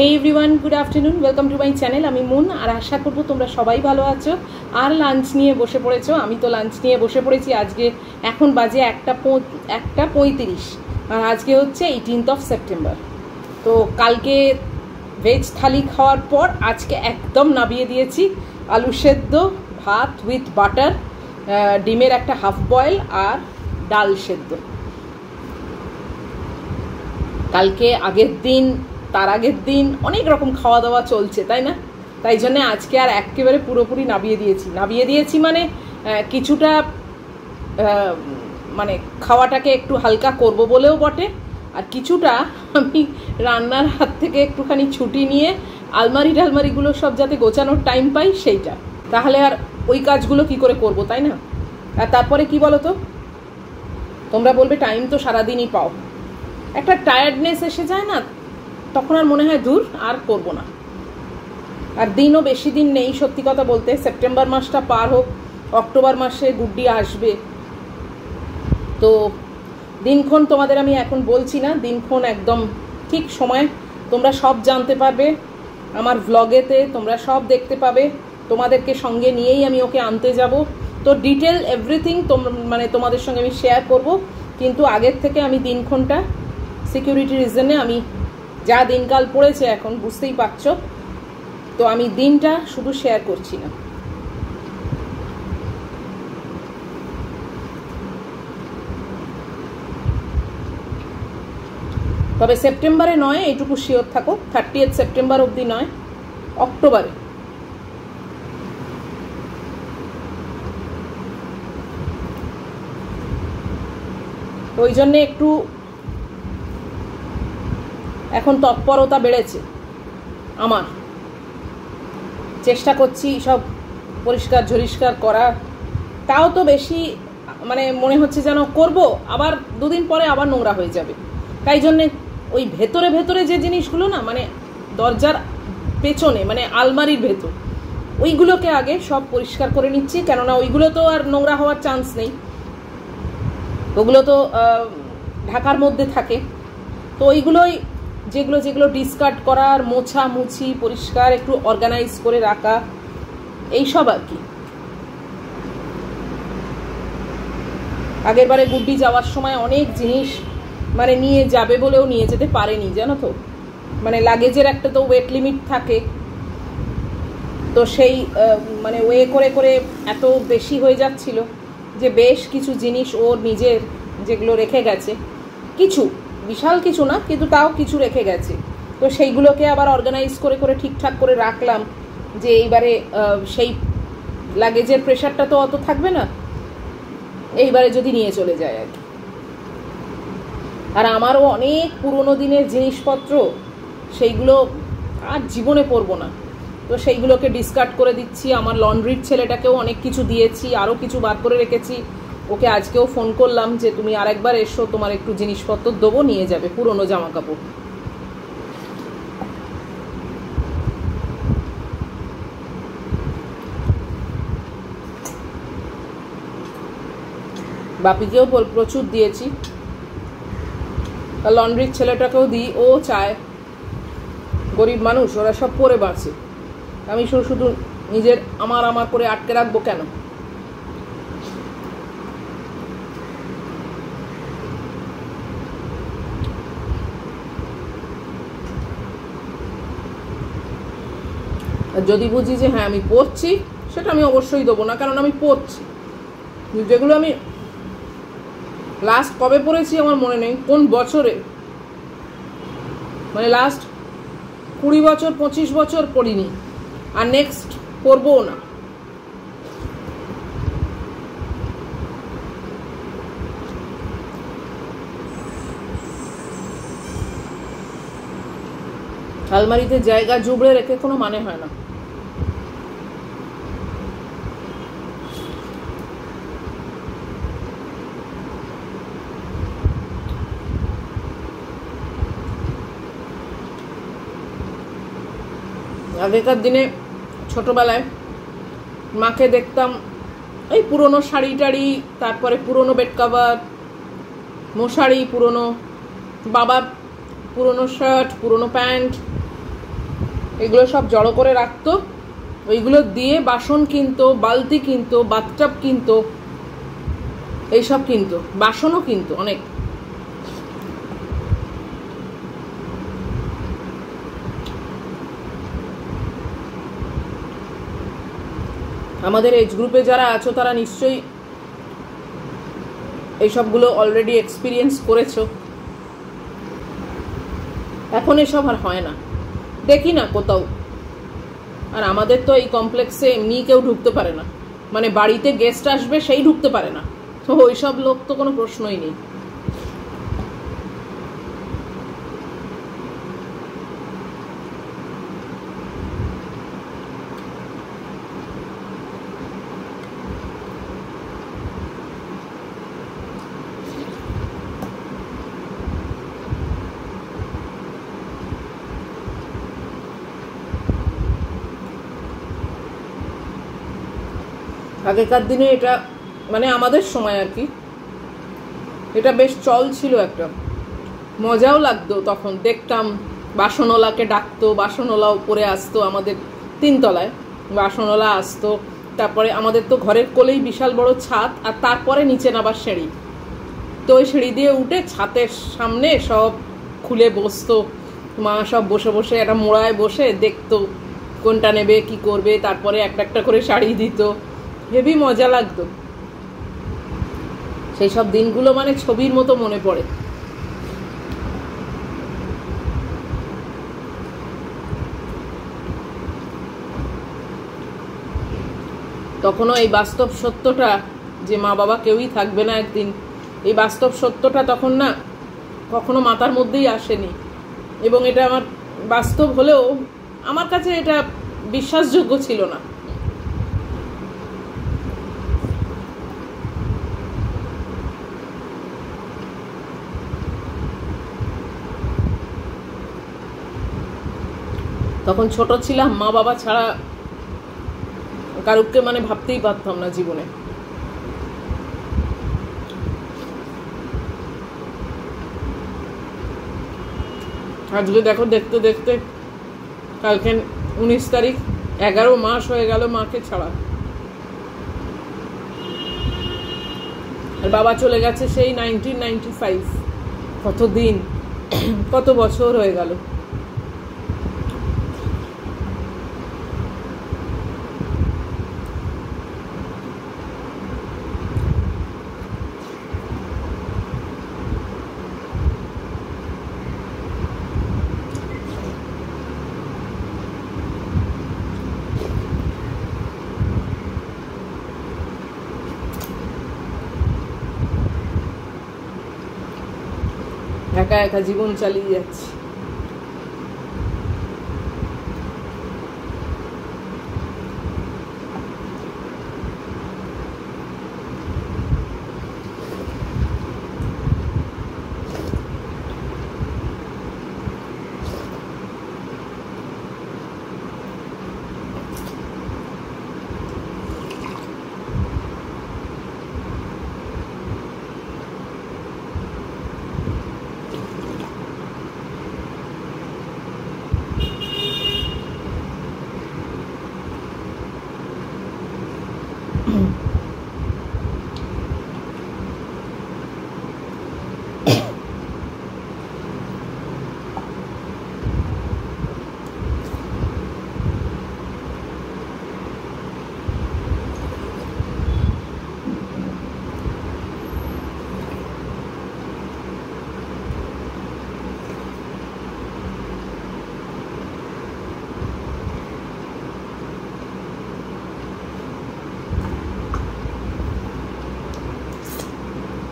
Hey everyone, good afternoon, welcome to my channel. আমি মুন, আর আশা করবো তোমরা সবাই ভালো আছো আর লাঞ্চ নিয়ে বসে পড়েছো। আমি তো লাঞ্চ নিয়ে বসে পড়েছি। আজকে এখন বাজে 1:35, আর আজকে হচ্ছে 18th সেপ্টেম্বর। তো কালকে ভেজ থালি খাওয়ার পর আজকে একদম নামিয়ে দিয়েছি আলু সেদ্ধ, ভাত উইথ বাটার, ডিমের একটা হাফ বয়েল আর ডাল সেদ্ধ। কালকে আগের দিন, তার আগের দিন অনেক রকম খাওয়া দাওয়া চলছে, তাই না? তাই জন্য আজকে আর একেবারে পুরোপুরি নামিয়ে দিয়েছি মানে কিছুটা মানে খাওয়াটাকে একটু হালকা করব বলেও বটে, আর কিছুটা আমি রান্নার হাত থেকে একটুখানি ছুটি নিয়ে আলমারিগুলো সব যাতে গোছানোর টাইম পাই সেইটা, তাহলে আর ওই কাজগুলো কি করে করব, তাই না? আর তারপরে কি বলো তো, তোমরা বলবে টাইম তো সারাদিনই পাও, একটা টায়ার্ডনেস এসে যায় না, তখন আর মনে হয় দূর আর করব না। আর দিনও বেশি দিন নেই, সত্যি কথা বলতে। সেপ্টেম্বর মাসটা পার হোক, অক্টোবর মাসে গুড্ডি আসবে। তো দিনক্ষণ তোমাদের আমি এখন বলছি না, দিনক্ষণ একদম ঠিক সময় তোমরা সব জানতে পারবে আমার ভ্লগেতে, তোমরা সব দেখতে পাবে। তোমাদেরকে সঙ্গে নিয়েই আমি ওকে আনতে যাব। তো ডিটেল এভরিথিং মানে তোমাদের সঙ্গে আমি শেয়ার করব, কিন্তু আগের থেকে আমি দিনক্ষণটা সিকিউরিটি রিজনে, আমি যা দিনকাল পড়েছে এখন বুঝতেই পারছ, তো আমি দিনটা শুধু শেয়ার করছি না। তবে সেপ্টেম্বরে নয়, এইটুকু শিওর থাকো, 30th সেপ্টেম্বর অবধি নয়, অক্টোবরে। ওই জন্যে একটু এখন তৎপরতা বেড়েছে আমার, চেষ্টা করছি সব পরিষ্কার ঝরিষ্কার করার। তাও তো বেশি মানে মনে হচ্ছে যেন করব, আবার দুদিন পরে আবার নোংরা হয়ে যাবে। তাই জন্যে ওই ভেতরে যে জিনিসগুলো না, মানে দরজার পেছনে, মানে আলমারির ভেতর, ওইগুলোকে আগে সব পরিষ্কার করে নিচ্ছি, কেননা ওইগুলো তো আর নোংরা হওয়ার চান্স নেই, ওগুলো তো ঢাকার মধ্যে থাকে। তো ওইগুলোই যেগুলো ডিসকার্ড করার, মোছামুছি, পরিষ্কার একটু অর্গানাইজ করে রাখা, এইসব আর কি। আগের বারে গুড্ডি যাওয়ার সময় অনেক জিনিস মানে নিয়ে যাবে বলেও নিয়ে যেতে পারেনি, জানো তো। মানে লাগেজের একটা তো ওয়েট লিমিট থাকে, তো সেই মানে ওয়ে করে করে এত বেশি হয়ে যাচ্ছিল যে বেশ কিছু জিনিস ওর নিজের যেগুলো রেখে গেছে, কিছু বিশাল কিছু না, কিন্তু তাও কিছু রেখে গেছে। তো সেইগুলোকে আবার অর্গানাইজ করে করে ঠিকঠাক করে রাখলাম, যে এইবারে সেই লাগেজের প্রেশারটা তো অত থাকবে না এইবারে যদি নিয়ে চলে যায় আর কি। আর আমারও অনেক পুরনো দিনের জিনিসপত্র, সেইগুলো আর জীবনে পরবো না, তো সেইগুলোকে ডিসকার্ড করে দিচ্ছি। আমার লন্ড্রির ছেলেটাকেও অনেক কিছু দিয়েছি, আরও কিছু বার করে রেখেছি। ওকে আজকেও ফোন করলাম যে তুমি আরেকবার এসো, তোমার একটু জিনিসপত্র দেবো, নিয়ে যাবে পুরনো জামা কাপড়। বাপিকেও প্রচুর দিয়েছি, আর লন্ড্রির ছেলেটাকেও দিই, ও চায়, গরিব মানুষ ওরা সব পরে বাঁচে, আমি শুধু নিজের আমার করে আটকে রাখবো কেন? যদি বুঝি যে হ্যাঁ আমি পড়ছি, সেটা আমি অবশ্যই দেবো না, কারণ আমি পড়ছি। যেগুলো আমি লাস্ট কবে পড়েছি আমার মনে নেই, কোন বছরে, মানে লাস্ট 20 বছর 25 বছর পড়িনি, আর নেক্সট পড়বও না। আলমারিতে জায়গা জুবড়ে রেখে কোনো মানে হয় না। আগেকার দিনে ছোটবেলায় মাকে দেখতাম এই পুরনো শাড়ি টাড়ি, তারপরে পুরনো বেড কভার, মশারি পুরনো, বাবার পুরনো শার্ট, পুরনো প্যান্ট, এগুলো সব জড়ো করে রাখতো, ওইগুলো দিয়ে বাসন কিনতো, বালতি কিনতো, বাথটাব কিনতো, এইসব কিনতো, বাসনও কিনতো অনেক। আমাদের এজ গ্রুপে যারা আছো তারা নিশ্চয়ই এইসবগুলো অলরেডি এক্সপিরিয়েন্স করেছো। এখন এসব আর হয় না, দেখি না কোথাও। আর আমাদের তো এই কমপ্লেক্সে এমনি কেউ ঢুকতে পারে না, মানে বাড়িতে গেস্ট আসবে সেই ঢুকতে পারে না, তো ওইসব লোক তো কোনো প্রশ্নই নেই। আগেকার দিনে এটা মানে আমাদের সময় আর কি, এটা বেশ চল ছিল, একটা মজাও লাগতো তখন। দেখতাম বাসনওয়ালাকে ডাকতো, বাসনওয়ালা উপরে আসতো আমাদের 3 তলায়, বাসনওয়ালা আসতো। তারপরে আমাদের তো ঘরের কোলেই বিশাল বড় ছাদ, আর তারপরে নিচে নাবার সিঁড়ি, তো ওই সিঁড়ি দিয়ে উঠে ছাদের সামনে সব খুলে বসতো মা, সব বসে বসে একটা মোড়ায় বসে দেখতো কোনটা নেবে কি করবে, তারপরে একটা একটা করে শাড়ি দিত, হেবি মজা লাগতো। সেই সব দিনগুলো মানে ছবির মতো মনে পড়ে। তখনও এই বাস্তব সত্যটা যে মা বাবা কেউই থাকবে না একদিন, এই বাস্তব সত্যটা তখন না কখনো মাথার মধ্যেই আসেনি। এবং এটা আমার বাস্তব হলেও আমার কাছে এটা বিশ্বাসযোগ্য ছিল না। তখন ছোট ছিলাম, মা বাবা ছাড়া কারুকে মানে ভাবতেই পারতাম না জীবনে। আজকে দেখো দেখতে দেখতে কালকে 19 তারিখ, 11 মাস হয়ে গেল মাকে ছাড়া। আর বাবা চলে গেছে সেই 1995। কত দিন, কত বছর হয়ে গেল। একা একা জীবন চালিয়ে যাচ্ছে।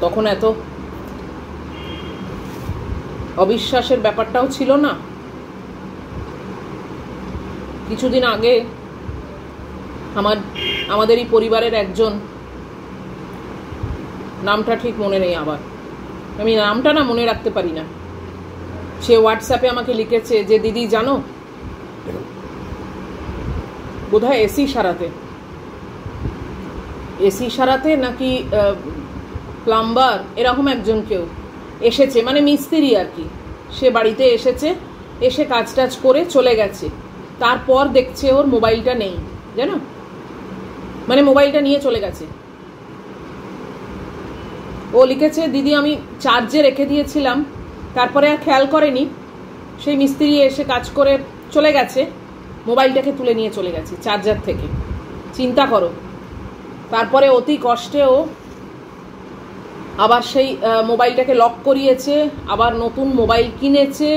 তখন এত অবিশ্বাসের ব্যাপারটাও ছিল না। কিছুদিন আগে আমাদেরই পরিবারের একজন, নামটা ঠিক মনে নেই, আবার আমি নামটা না মনে রাখতে পারি না, সে হোয়াটসঅ্যাপে আমাকে লিখেছে যে দিদি জানো, বোধহয় এসি সারাতে নাকি প্লাম্বার এরকম একজন কেউ এসেছে, মানে মিস্ত্রি আর কি, সে বাড়িতে এসেছে, এসে কাজ টাজ করে চলে গেছে। তারপর দেখছে ওর মোবাইলটা নেই, জানো, মানে মোবাইলটা নিয়ে চলে গেছে। ও লিখেছে, দিদি আমি চার্জে রেখে দিয়েছিলাম, তারপরে আর খেয়াল করেনি, সেই মিস্ত্রি এসে কাজ করে চলে গেছে, মোবাইলটাকে তুলে নিয়ে চলে গেছে চার্জার থেকে। চিন্তা করো। তারপরে অতি কষ্টে ও আবার সেই মোবাইলটাকে লক করিয়েছে, আবার নতুন মোবাইল কিনেছে,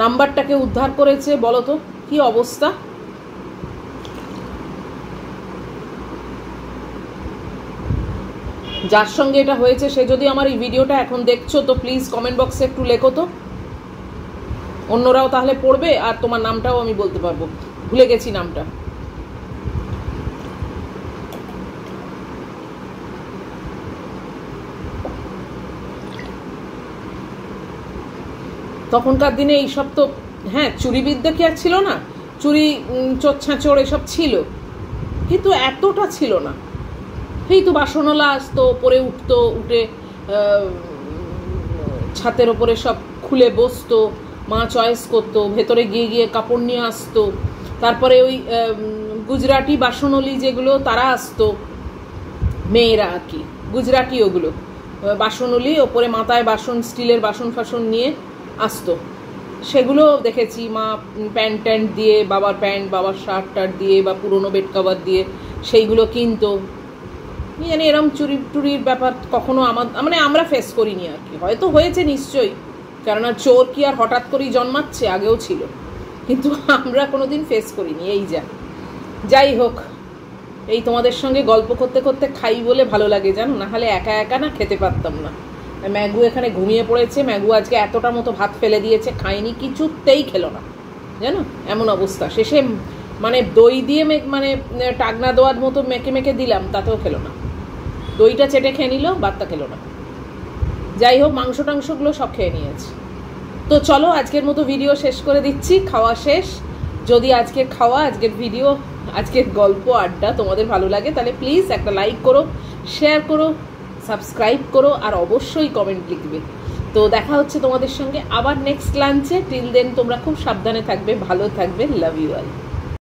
নাম্বারটাকে উদ্ধার করেছে। বলো তো কি অবস্থা। যার সঙ্গে এটা হয়েছে সে যদি আমার এই ভিডিওটা এখন দেখছো তো প্লিজ কমেন্ট বক্সে একটু লেখো তো, অন্যরাও তাহলে পড়বে, আর তোমার নামটাও আমি বলতে পারবো, ভুলে গেছি নামটা। তখনকার দিনে এইসব তো, হ্যাঁ চুরিবিদ্যা কি আর ছিল না, চুরি চোর ছাঁচড় এসব ছিল, কিন্তু এতটা ছিল না। এই তো বাসনওয়ালা আসতো, পরে উঠতো, উঠে ছাতের ওপরে সব খুলে বসতো, মা চয়েস করতো, ভেতরে গিয়ে গিয়ে কাপড় নিয়ে আসতো। তারপরে ওই গুজরাটি বাসনওয়ালি যেগুলো তারা আসতো, মেয়েরা আর কি, গুজরাটি ওগুলো বাসনওয়ালি, ওপরে মাথায় বাসন, স্টিলের বাসন ফাসন নিয়ে আসতো। সেগুলো দেখেছি, মা প্যান্ট ট্যান্ট দিয়ে, বাবার প্যান্ট, বাবার শার্ট টার্ট দিয়ে, বা পুরোনো বেড কভার দিয়ে সেইগুলো কিনতো। জানি এরম চুরি টুরির ব্যাপার কখনো মানে আমরা ফেস করিনি আর কি, হয়তো হয়েছে নিশ্চয়ই, কেননা চোর কি আর হঠাৎ করেই জন্মাচ্ছে, আগেও ছিল, কিন্তু আমরা কোনোদিন ফেস করিনি। এই যাই হোক, এই তোমাদের সঙ্গে গল্প করতে করতে খাই বলে ভালো লাগে জানো, না হলে একা একা না খেতে পারতাম না। ম্যাগু এখানে ঘুমিয়ে পড়েছে, ম্যাগু আজকে এতটা মতো ভাত ফেলে দিয়েছে, খায়নি, কিছুতেই খেলো না জানো, এমন অবস্থা। শেষে মানে দই দিয়ে মানে টাগনা দেওয়ার মতো মেখে মেখে দিলাম, তাতেও খেলো না, দইটা চেটে খেয়ে নিল, বাদটা খেলো না। যাই হোক, মাংস টাংসগুলো সব খেয়ে নিয়েছে। তো চলো আজকের মতো ভিডিও শেষ করে দিচ্ছি, খাওয়া শেষ। যদি আজকের খাওয়া, আজকের ভিডিও, আজকের গল্প আড্ডা তোমাদের ভালো লাগে তাহলে প্লিজ একটা লাইক করো, শেয়ার করো, সাবস্ক্রাইব করো, আর অবশ্যই কমেন্ট লিখবে। তো দেখা হচ্ছে তোমাদের সঙ্গে আবার নেক্সট লাঞ্চে। টিল দেন তোমরা খুব সাবধানে থাকবে, ভালো থাকবে, লাভ ইউ অল।